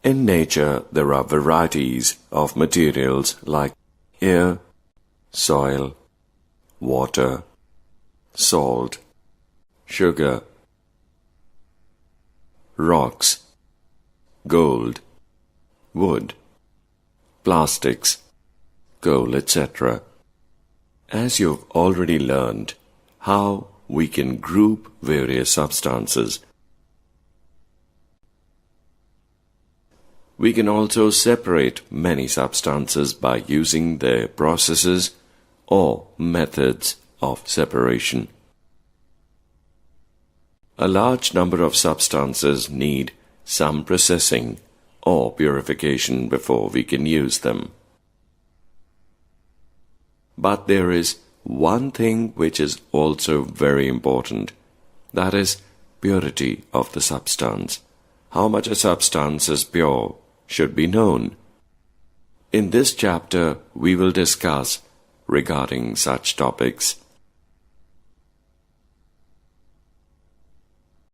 In nature, there are varieties of materials like air, soil, water, salt, sugar, rocks, gold, wood, plastics, coal, etc. As you've already learned how we can group various substances, we can also separate many substances by using their processes or methods of separation. A large number of substances need some processing or purification before we can use them. But there is one thing which is also very important, that is purity of the substance. How much a substance is pure should be known. In this chapter, we will discuss regarding such topics.